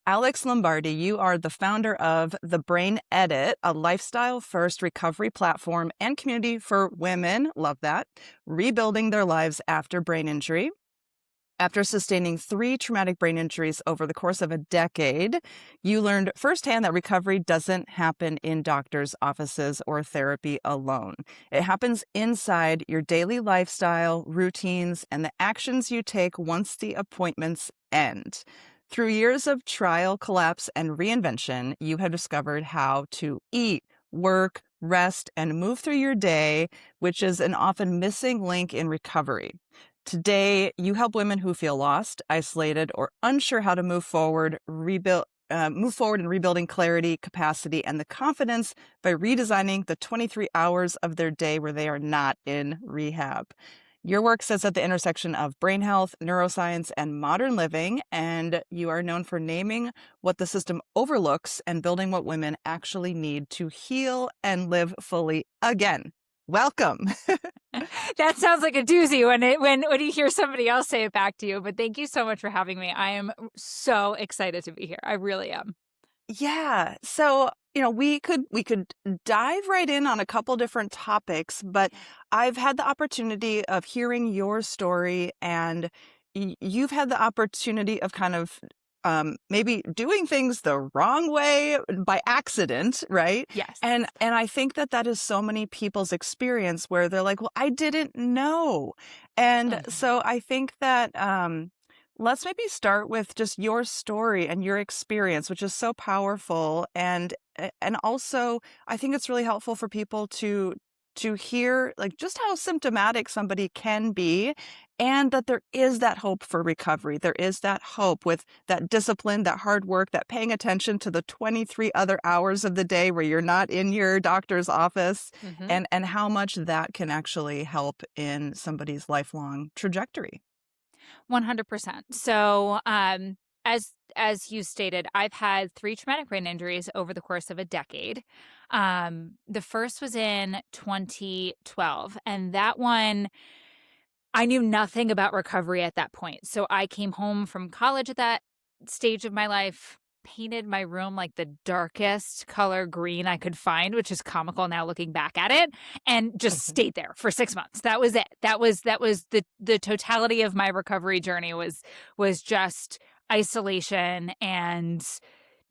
Alex Lombardi, you are the founder of The Brain Edit, a lifestyle-first recovery platform and community for women, love that, rebuilding their lives after brain injury. After sustaining 3 traumatic brain injuries over the course of a decade, you learned firsthand that recovery doesn't happen in doctors' offices or therapy alone. It happens inside your daily lifestyle, routines, and the actions you take once the appointments end. Through years of trial, collapse, and reinvention, you have discovered how to eat, work, rest, and move through your day, which is an often missing link in recovery. Today, you help women who feel lost, isolated, or unsure how to move forward in rebuilding clarity, capacity, and the confidence by redesigning the 23 hours of their day where they are not in rehab. Your work sits at the intersection of brain health, neuroscience, and modern living, and you are known for naming what the system overlooks and building what women actually need to heal and live fully again. Welcome. That sounds like a doozy when you hear somebody else say it back to you. But thank you so much for having me. I am so excited to be here. I really am. Yeah. So, we could dive right in on a couple different topics, but I've had the opportunity of hearing your story, and you've had the opportunity of kind of maybe doing things the wrong way by accident, right? Yes. And I think that is so many people's experience where they're like, well, I didn't know. And so I think that let's maybe start with just your story and your experience, which is so powerful. And also I think it's really helpful for people to hear like just how symptomatic somebody can be, and that there is that hope for recovery. There is that hope with that discipline, that hard work, that paying attention to the 23 other hours of the day where you're not in your doctor's office, and how much that can actually help in somebody's lifelong trajectory. 100%. So, as you stated, I've had 3 traumatic brain injuries over the course of a decade. The first was in 2012, and that one, I knew nothing about recovery at that point. So I came home from college at that stage of my life, painted my room like the darkest color green I could find, which is comical now looking back at it, and just stayed there for 6 months. That was it. That was the totality of my recovery journey was just isolation and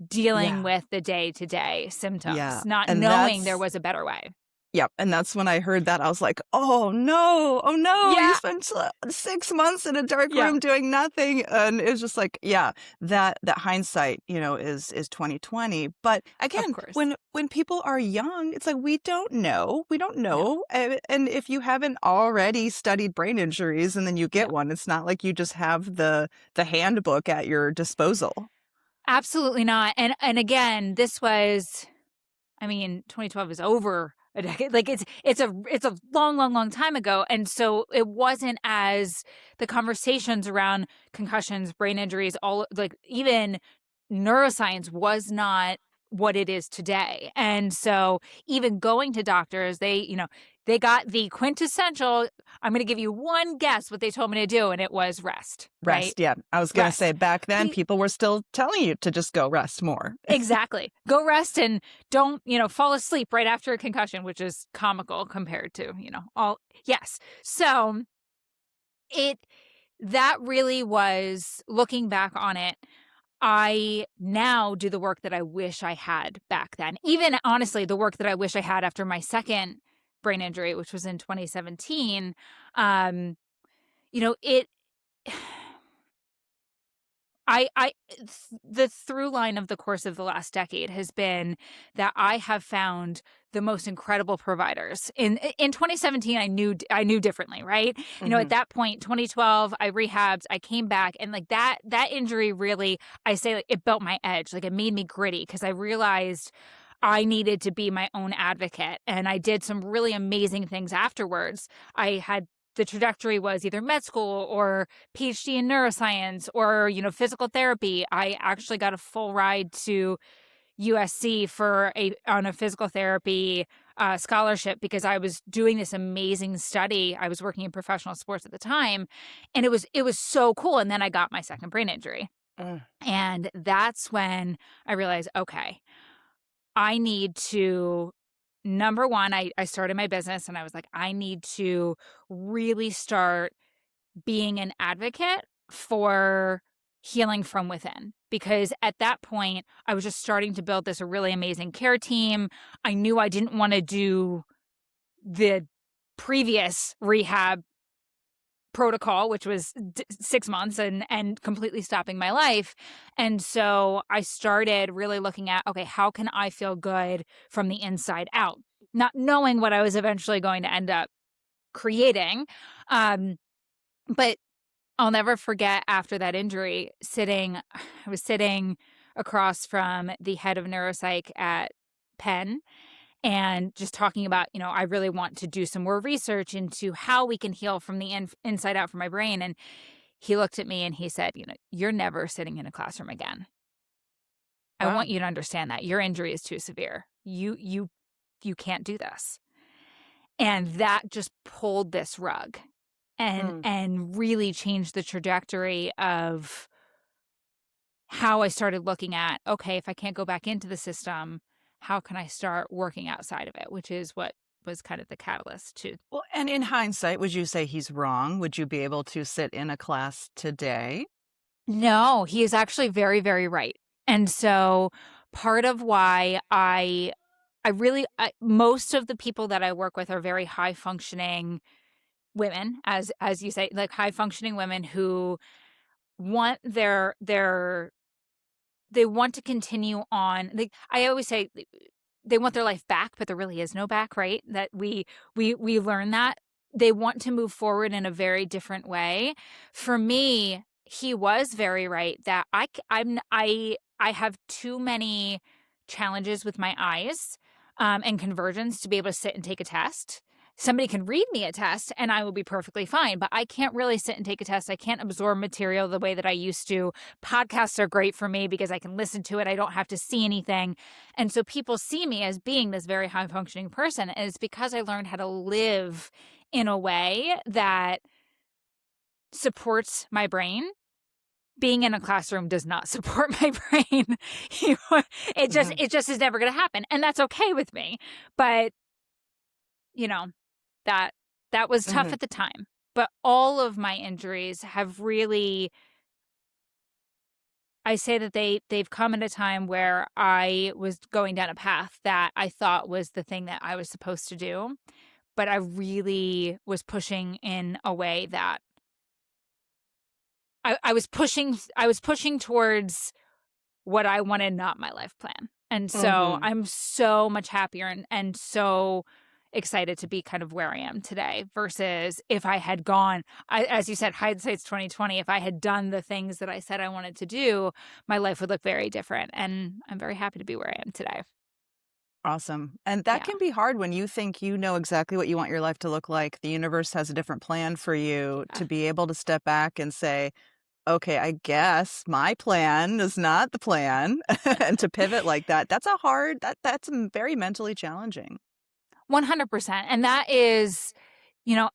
dealing Yeah. with the day-to-day Yeah. symptoms, not And knowing there that's was a better way. Yep, and that's when I heard that, I was like, oh no, you Yeah. spent 6 months in a dark Yeah. room doing nothing." And it's just like, yeah, that hindsight, is 2020. But Of again, course. when people are young, it's like we don't know. We don't No. know. And if you haven't already studied brain injuries and then you No. get one, it's not like you just have the handbook at your disposal. Absolutely not. And again, this was, 2012 is over a decade. Like it's a long, long, long time ago. And so it wasn't as the conversations around concussions, brain injuries, all like even neuroscience was not what it is today. And so even going to doctors, they got the quintessential, I'm going to give you one guess what they told me to do, and it was rest, right? Rest, yeah. I was gonna say Rest. back then, people were still telling you to just go rest more. Exactly. Go rest and don't, fall asleep right after a concussion, which is comical compared to, all. Yes. So it, that really was, looking back on it, I now do the work that I wish I had back then. Even honestly, the work that I wish I had after my second brain injury, which was in 2017. It, the through line of the course of the last decade has been that I have found the most incredible providers. In 2017, I knew differently, right? At that point, 2012, I rehabbed, I came back, and like that injury really, I say, like, it built my edge. Like, it made me gritty because I realized I needed to be my own advocate, and I did some really amazing things afterwards. The trajectory was either med school or PhD in neuroscience or, physical therapy. I actually got a full ride to USC on a physical therapy scholarship because I was doing this amazing study. I was working in professional sports at the time, and it was so cool. And then I got my second brain injury. Mm. And that's when I realized, okay, I need to, number one, I started my business and I was like, I need to really start being an advocate for healing from within. Because at that point, I was just starting to build this really amazing care team. I knew I didn't want to do the previous rehab protocol, which was 6 months and completely stopping my life. And so I started really looking at, okay, how can I feel good from the inside out? Not knowing what I was eventually going to end up creating. Um, but I'll never forget after that injury I was sitting across from the head of neuropsych at Penn and just talking about, I really want to do some more research into how we can heal from the inside out for my brain. And he looked at me and he said, you're never sitting in a classroom again. I want Wow. you to understand that your injury is too severe. You can't do this. And that just pulled this rug and Mm. and really changed the trajectory of how I started looking at, okay, if I can't go back into the system, how can I start working outside of it, which is what was kind of the catalyst to. Well, and in hindsight, would you say he's wrong? Would you be able to sit in a class today? No, he is actually very, very right. And so part of why most of the people that I work with are very high functioning women, as you say, like high functioning women who want they want to continue on. Like I always say, they want their life back, but there really is no back, right? That we learn that they want to move forward in a very different way. For me, he was very right that I have too many challenges with my eyes and conversions to be able to sit and take a test. Somebody can read me a test and I will be perfectly fine, but I can't really sit and take a test. I can't absorb material the way that I used to. Podcasts are great for me because I can listen to it. I don't have to see anything. And so people see me as being this very high functioning person. And it's because I learned how to live in a way that supports my brain. Being in a classroom does not support my brain. it just Mhm. it just is never going to happen. And that's okay with me. But, you know, that that was tough Mhm. at the time. But all of my injuries have really, I say that they've come at a time where I was going down a path that I thought was the thing that I was supposed to do, but I really was pushing in a way that I was pushing towards what I wanted, not my life plan. And so Mhm. I'm so much happier and so excited to be kind of where I am today versus if I had gone, as you said, hindsight's 2020. If I had done the things that I said I wanted to do, my life would look very different. And I'm very happy to be where I am today. Awesome. And that Yeah. can be hard when you think you know exactly what you want your life to look like. The universe has a different plan for you Yeah. to be able to step back and say, okay, I guess my plan is not the plan. And to pivot like that, that's very mentally challenging. 100%. And that is, you know,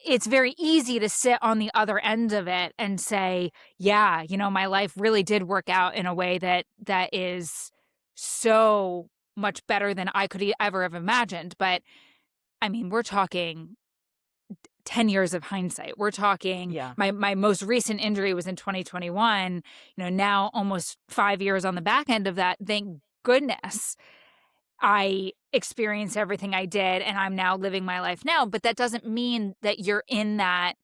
it's very easy to sit on the other end of it and say, yeah, my life really did work out in a way that is so much better than I could ever have imagined. But I mean, we're talking 10 years of hindsight. We're talking Yeah. my most recent injury was in 2021, now almost 5 years on the back end of that. Thank goodness I experienced everything I did and I'm now living my life now, but that doesn't mean that you're in that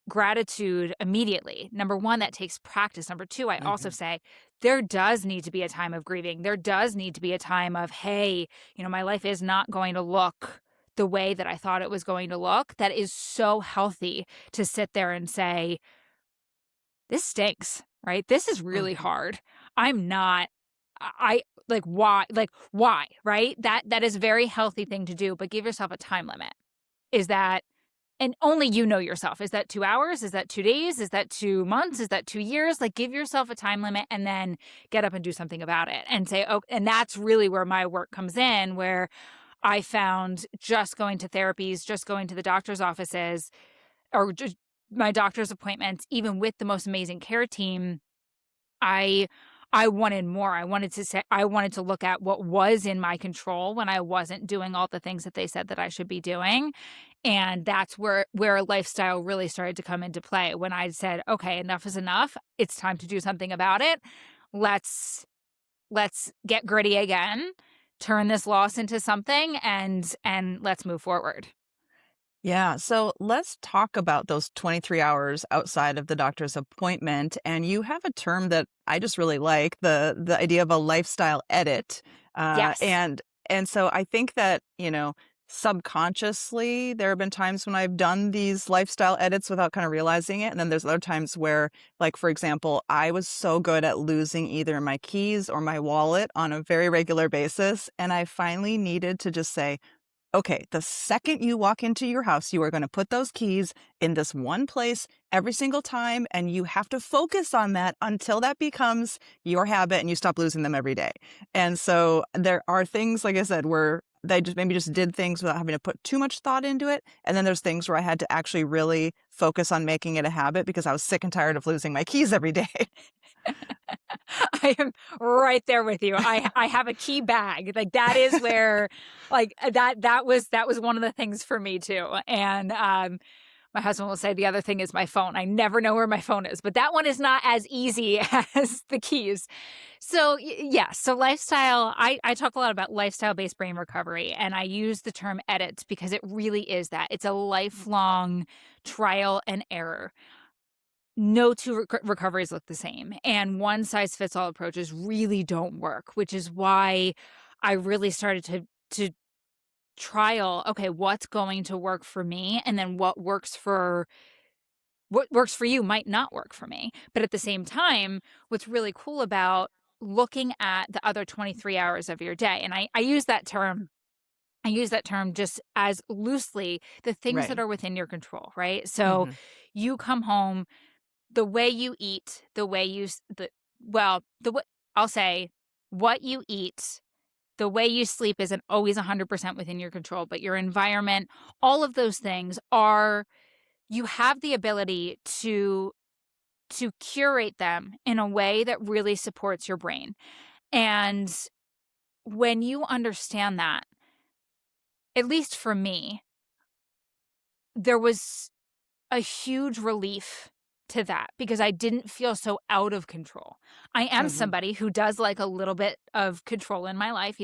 gratitude immediately. Number 1, that takes practice. Number 2, I also Mhm. say there does need to be a time of grieving. There does need to be a time of, hey, my life is not going to look the way that I thought it was going to look. That is so healthy to sit there and say, this stinks, right? This is really Mhm. hard. I'm not I why, right? That is a very healthy thing to do, but give yourself a time limit. Is that and only you know yourself. Is that 2 hours? Is that 2 days? Is that 2 months? Is that 2 years? Like give yourself a time limit and then get up and do something about it and say, "Oh," and that's really where my work comes in where I found just going to therapies, just going to the doctor's offices or just my doctor's appointments, even with the most amazing care team, I I wanted more. I wanted to look at what was in my control when I wasn't doing all the things that they said that I should be doing. And that's where lifestyle really started to come into play when I said, "Okay, enough is enough. It's time to do something about it. Let's let's get gritty again, turn this loss into something and let's move forward." Yeah. So let's talk about those 23 hours outside of the doctor's appointment. And you have a term that I just really like, the idea of a lifestyle edit. Uh, Yes. and and so I think that, subconsciously there have been times when I've done these lifestyle edits without kind of realizing it. And then there's other times where, like, for example, I was so good at losing either my keys or my wallet on a very regular basis. And I finally needed to just say, okay, the second you walk into your house, you are going to put those keys in this one place every single time, and you have to focus on that until that becomes your habit and you stop losing them every day. And so there are things, like I said, where they just maybe just did things without having to put too much thought into it. And then there's things where I had to actually really focus on making it a habit because I was sick and tired of losing my keys every day. I am right there with you. I have a key bag. Like that is where that was one of the things for me too. And my husband will say the other thing is my phone. I never know where my phone is, but that one is not as easy as the keys. So yeah, so lifestyle, I talk a lot about lifestyle-based brain recovery, and I use the term edits because it really is that. It's a lifelong trial and error. No two recoveries look the same, and one size fits all approaches really don't work, which is why I really started to trial, okay, what's going to work for me, and then what works for you might not work for me. But at the same time, what's really cool about looking at the other 23 hours of your day, and I use that term just as loosely, the things that Right. are within your control, right? So Hmm. you come home, the way you eat, the way you s the well, the way I'll say, what you eat, the way you sleep isn't always 100% within your control, but your environment, all of those things are you have the ability to curate them in a way that really supports your brain, and when you understand that, at least for me, there was a huge relief to that because I didn't feel so out of control. I am Hmm. somebody who does like a little bit of control in my life.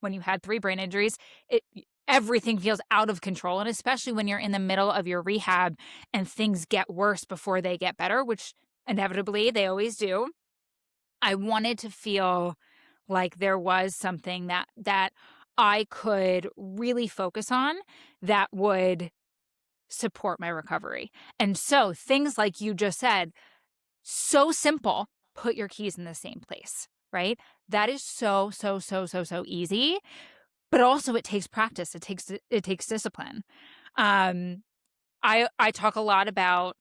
When you had 3 brain injuries, it everything feels out of control, and especially when you're in the middle of your rehab and things get worse before they get better, which inevitably they always do. I wanted to feel like there was something that I could really focus on that would support my recovery. And so things like you just said, so simple, put your keys in the same place, right? That is so, so, so, so, so easy, but also it takes practice. It takes discipline. Um, I talk a lot about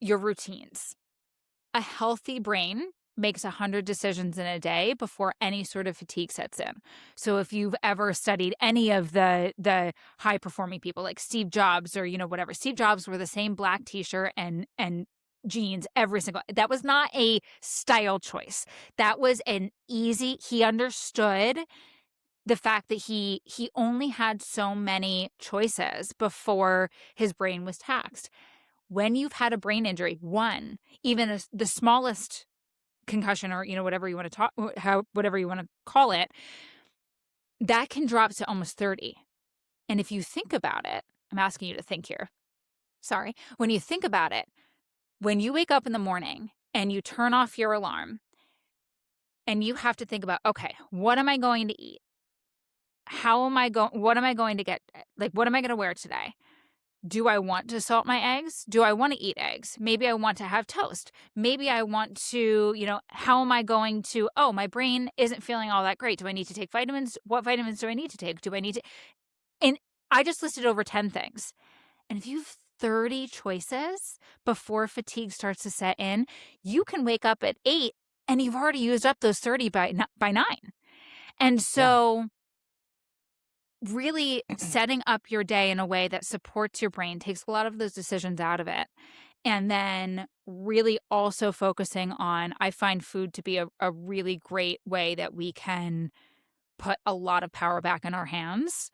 your routines. A healthy brain makes 100 decisions in a day before any sort of fatigue sets in. So if you've ever studied any of the high performing people like Steve Jobs or whatever, Steve Jobs wore the same black t-shirt and jeans every single. That was not a style choice. That was an easy, he understood the fact that he only had so many choices before his brain was taxed. When you've had a brain injury, one, even the smallest concussion or whatever you want to talk how whatever you want to call it, that can drop to almost 30. And if you think about it, I'm asking you to think here. Sorry. When you think about it, when you wake up in the morning and you turn off your alarm and you have to think about, okay, what am I going to eat? How am I going what am I going to get, like, what am I going to wear today? Do I want to salt my eggs? Do I want to eat eggs? Maybe I want to have toast. Maybe I want to, how am I going to, oh, my brain isn't feeling all that great. Do I need to take vitamins? What vitamins do I need to take? Do I need to? And I just listed over 10 things. And if you have 30 choices before fatigue starts to set in, you can wake up at 8 and you've already used up those 30 by 9. And Yeah. so really setting up your day in a way that supports your brain, takes a lot of those decisions out of it. And then really also focusing on, I find food to be a really great way that we can put a lot of power back in our hands.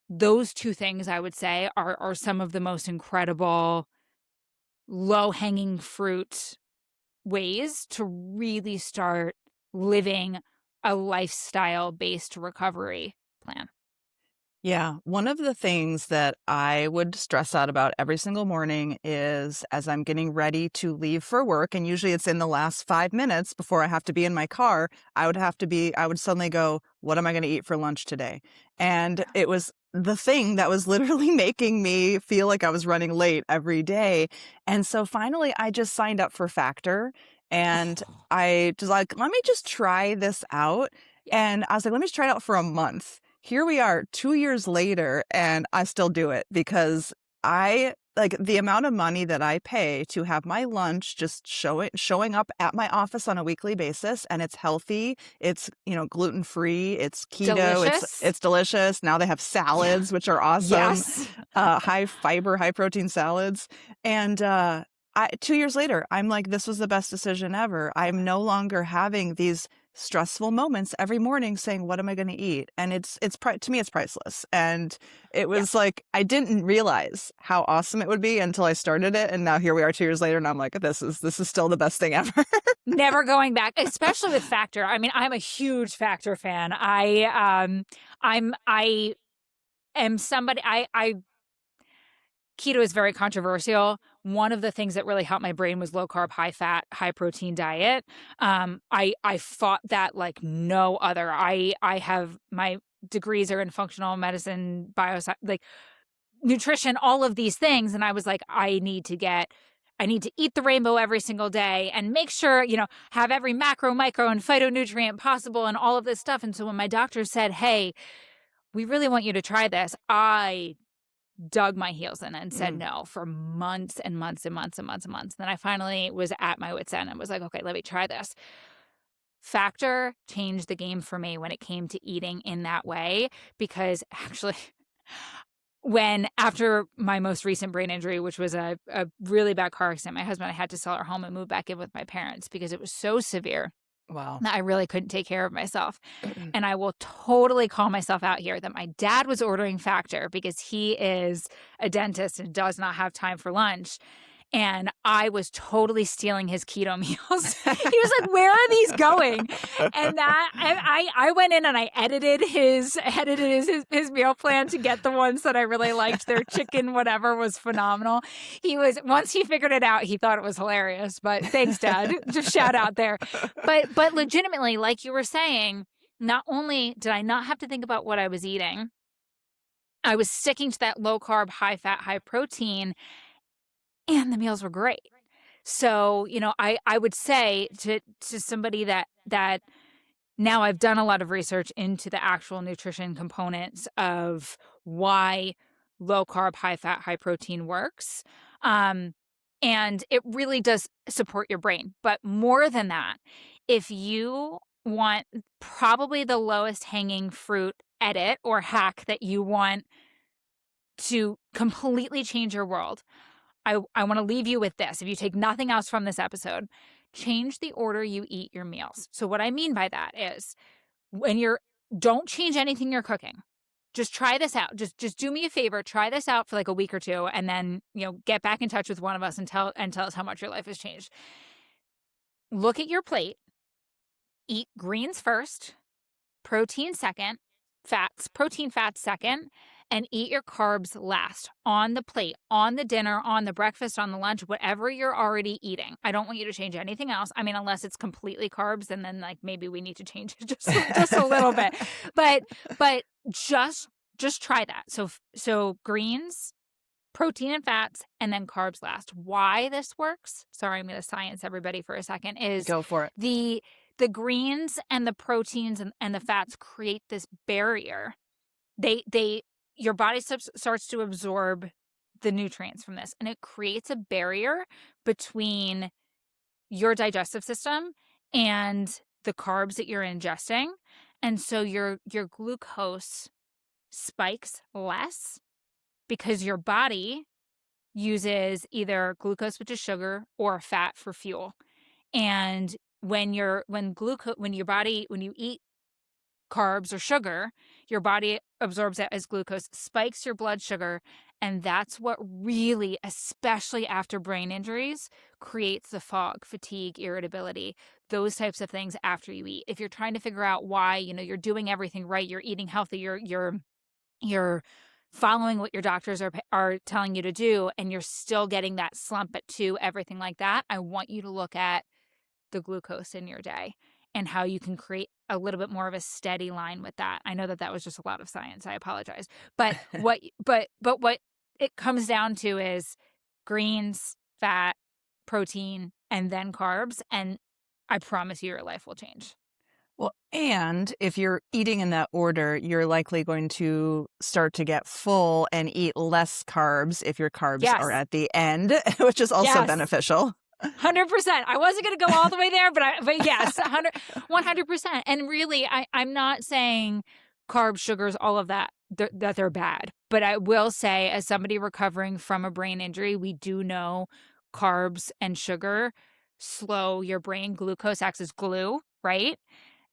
Those two things, I would say, are some of the most incredible low-hanging fruit ways to really start living a lifestyle-based recovery plan. Yeah, one of the things that I would stress out about every single morning is as I'm getting ready to leave for work, and usually it's in the last 5 minutes before I have to be in my car, I would suddenly go, what am I going to eat for lunch today? And Yeah. it was the thing that was literally making me feel like I was running late every day. And so finally, I just signed up for Factor and Oh, I just like, let me just try this out. yeah. And I was like, let me just try it out for a month. Here we are 2 years later, and I still do it because I like, the amount of money that I pay to have my lunch just showing up at my office on a weekly basis, and it's healthy, it's, gluten-free, it's keto, Delicious. it's delicious. Now they have Yeah. salads, which are awesome, Yes. high fiber, high protein salads, and, 2 years later, I'm like, "This was the best decision ever." Yeah. I'm no longer having these stressful moments every morning saying, "What am I gonna eat?" And to me, it's priceless, and it Yeah. was like, I didn't realize how awesome it would be until I started it, and now here we are 2 years later, and I'm like, "This is still the best thing ever." Never going back, especially with Factor. I mean, I'm a huge Factor fan. I am somebody I keto is very controversial. One of the things that really helped my brain was low carb, high fat, high protein diet. I fought that like no other. I have my degrees are in functional medicine, bioscience, like nutrition, all of these things, and I was like, I need to eat the rainbow every single day and make sure, have every macro, micro, and phytonutrient possible and all of this stuff. And so when my doctor said, "Hey, we really want you to try this," I dug my heels in and said Mm, no for months and months and months and months and months. Then I finally was at my wit's end and was like, okay, let me try this. Factor changed the game for me when it came to eating in that way because actually when after my most recent brain injury, which was a really bad car accident, my husband and I had to sell our home and move back in with my parents because it was so severe wow. that I really couldn't take care of myself. And I will totally call myself out here that my dad was ordering Factor because he is a dentist and does not have time for lunch. And I was totally stealing his keto meals. He was like, "Where are these going?" And that I went in and I edited his meal plan to get the ones that I really liked. Their chicken whatever was phenomenal. He was once he figured it out, he thought it was hilarious. But thanks, Dad. Just shout out there. But legitimately, like you were saying, not only did I not have to think about what I was eating, I was sticking to that low carb, high fat, high protein, and the meals were great. So, I would say to somebody that now I've done a lot of research into the actual nutrition components of why low carb, high fat, high protein works. Um, and it really does support your brain. But more than that, if you want probably the lowest hanging fruit edit or hack that you want to completely change your world, I want to leave you with this. If you take nothing else from this episode, change the order you eat your meals. So what I mean by that is when don't change anything you're cooking. Just try this out. Just do me a favor, try this out for like a week or two and then, get back in touch with one of us and tell us how much your life has changed. Look at your plate. Eat greens first, protein second, protein fats second, and eat your carbs last on the plate, on the dinner, on the breakfast, on the lunch, whatever you're already eating. I don't want you to change anything else. I mean, unless it's completely carbs, and then like maybe we need to change it just a little bit. But just try that. So greens, protein and fats, and then carbs last. Why this works? Sorry, I'm going to science everybody for a second. Is Go for it. the greens and the proteins and the fats create this barrier. They your body starts to absorb the nutrients from this, and it creates a barrier between your digestive system and the carbs that you're ingesting. And so your glucose spikes less because your body uses either glucose, which is sugar, or fat for fuel. And when you eat carbs or sugar, your body absorbs that as glucose, spikes your blood sugar, and that's what really, especially after brain injuries, creates the fog, fatigue, irritability, those types of things after you eat. If you're trying to figure out why, you're doing everything right, you're eating healthy, you're following what your doctors are telling you to do, and you're still getting that slump at 2, everything like that, I want you to look at the glucose in your day and how you can create a little bit more of a steady line with that. I know that that was just a lot of science. I apologize. But what it comes down to is greens, fat, protein, and then carbs, and I promise you your life will change. Well, and if you're eating in that order, you're likely going to start to get full and eat less carbs if your carbs are Yes. at the end, which is also Yes. beneficial. 100%. I wasn't going to go all the way there, but yes, 100%. And really, I'm not saying carbs, sugars, all of that, that they're bad. But I will say, as somebody recovering from a brain injury, we do know carbs and sugar slow your brain. Glucose acts as glue, right?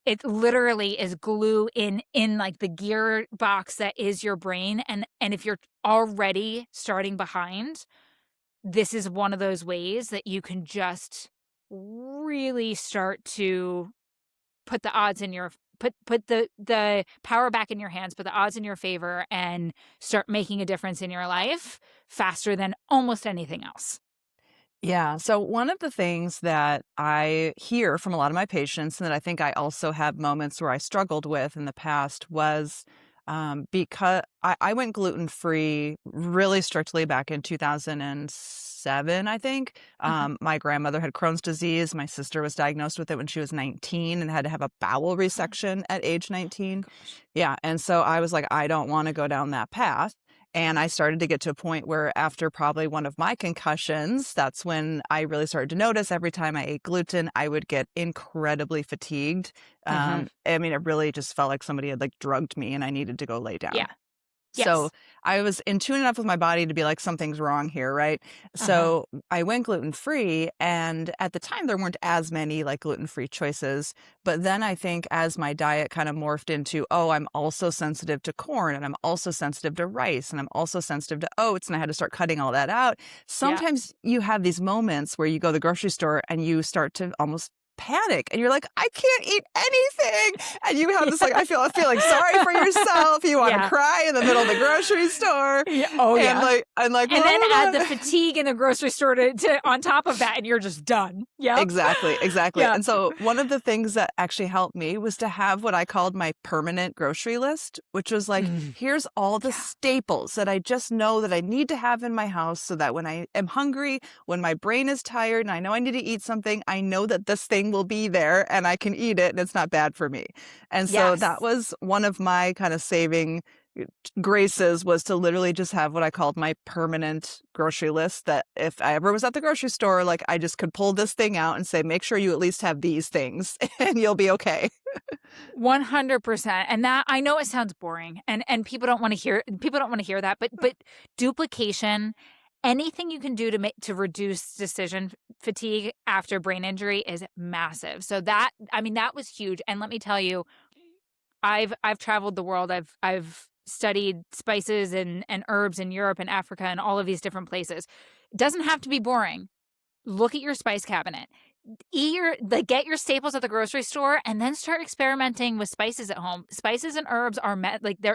It literally is glue in like the gearbox that is your brain. And if you're already starting behind, this is one of those ways that you can just really start to put the odds in your put the power back in your hands, put the odds in your favor, and start making a difference in your life faster than almost anything else. Yeah. So one of the things that I hear from a lot of my patients, and that I think I also had moments where I struggled with in the past, was because I went gluten free really strictly back in 2007, I think. Uh-huh. My grandmother had Crohn's disease. My sister was diagnosed with it when she was 19 and had to have a bowel Oh, resection at age 19. gosh. Yeah. And so I was like, I don't want to go down that path. And I started to get to a point where after probably one of my concussions, that's when I really started to notice every time I ate gluten, I would get incredibly fatigued. Uh-huh. I mean, it really just felt like somebody had like drugged me and I needed to go lay down. Yeah. So Yes. I was in tune enough with my body to be like, something's wrong here, right? Uh-huh. So I went gluten free. And at the time, there weren't as many like gluten free choices. But then I think as my diet kind of morphed into, oh, I'm also sensitive to corn and I'm also sensitive to rice and I'm also sensitive to oats. And I had to start cutting all that out. Yeah. Sometimes you have these moments where you go to the grocery store and you start to almost panic and you're like, I can't eat anything. And you have this like, I feel feeling sorry for yourself. You want to Yeah. cry in the middle of the grocery store. Yeah. Oh, And yeah. like, And then "Oh, add the fatigue in the grocery store to on top of that, and you're just done. Yep. Exactly. Yeah. And so one of the things that actually helped me was to have what I called my permanent grocery list, which was like, Mm. here's all the Yeah. staples that I just know that I need to have in my house so that when I am hungry, when my brain is tired and I know I need to eat something, I know that this thing will be there and I can eat it and it's not bad for me. And so that Yes. was one of my kind of saving graces, was to literally just have what I called my permanent grocery list, that if I ever was at the grocery store, like I just could pull this thing out and say, make sure you at least have these things and you'll be okay. 100%. And that, I know it sounds boring, and people don't want to hear that, but duplication, anything you can do to reduce decision fatigue after brain injury is massive. So that, I mean, that was huge. And let me tell you, I've traveled the world. I've studied spices and herbs in Europe and Africa and all of these different places. It doesn't have to be boring. Look at your spice cabinet. Get your staples at the grocery store, and then start experimenting with spices at home. Spices and herbs are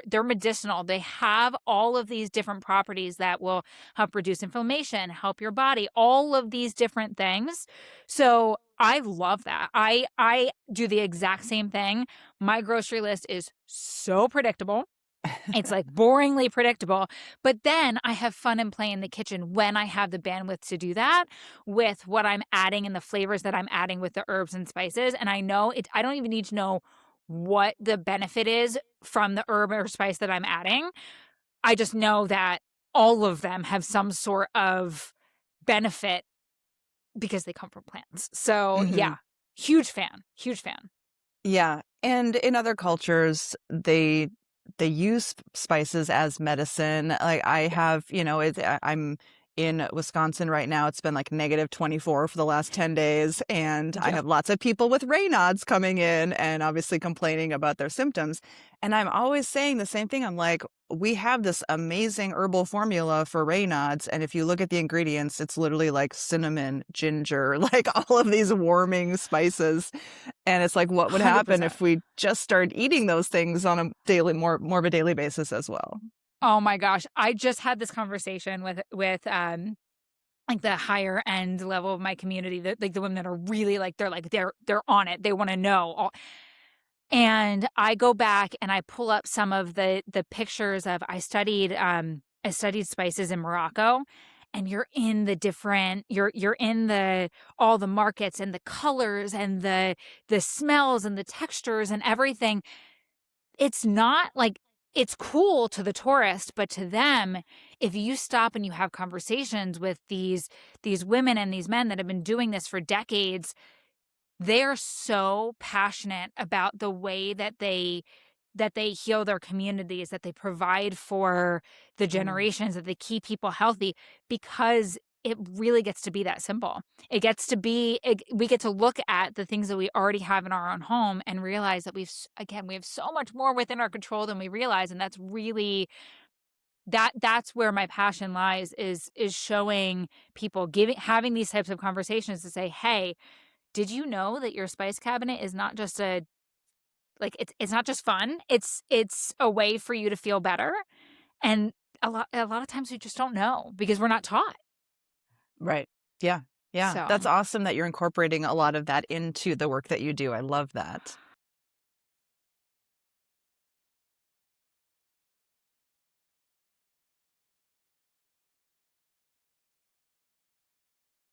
they're medicinal. They have all of these different properties that will help reduce inflammation, help your body, all of these different things. So I love that. I do the exact same thing. My grocery list is so predictable. It's like boringly predictable. But then I have fun and play in the kitchen when I have the bandwidth to do that with what I'm adding and the flavors that I'm adding with the herbs and spices. And I know I don't even need to know what the benefit is from the herb or spice that I'm adding. I just know that all of them have some sort of benefit because they come from plants. So Hmm. yeah, huge fan, huge fan. Yeah. And in other cultures, they they use spices as medicine. Like I have, I'm in Wisconsin right now. It's been like -24 for the last 10 days. And I Yeah. have lots of people with Raynaud's coming in and obviously complaining about their symptoms. And I'm always saying the same thing. I'm like, we have this amazing herbal formula for Raynaud's. And if you look at the ingredients, it's literally like cinnamon, ginger, like all of these warming spices. And it's like, what would happen 100%. if we just started eating those things on a daily, more of a daily basis as well? Oh my gosh. I just had this conversation with like the higher end level of my community, like the women that are really like they're on it. They want to know all. And I go back and I pull up some of the pictures of I studied spices in Morocco, and you're in the different you're in the all the markets and the colors and the smells and the textures and everything. It's not like it's cool to the tourist, but to them, if you stop and you have conversations with these women and these men that have been doing this for decades, they're so passionate about the way that they heal their communities, that they provide for the Mm, generations, that they keep people healthy because it really gets to be that simple. It gets to be we get to look at the things that we already have in our own home and realize that we have so much more within our control than we realize, and that's really that's where my passion lies is showing people having these types of conversations to say, "Hey, did you know that your spice cabinet is not just a like it's not just fun. It's a way for you to feel better." And a lot of times we just don't know because we're not taught. right. Yeah. Yeah. So, That's awesome that you're incorporating a lot of that into the work that you do. I love that.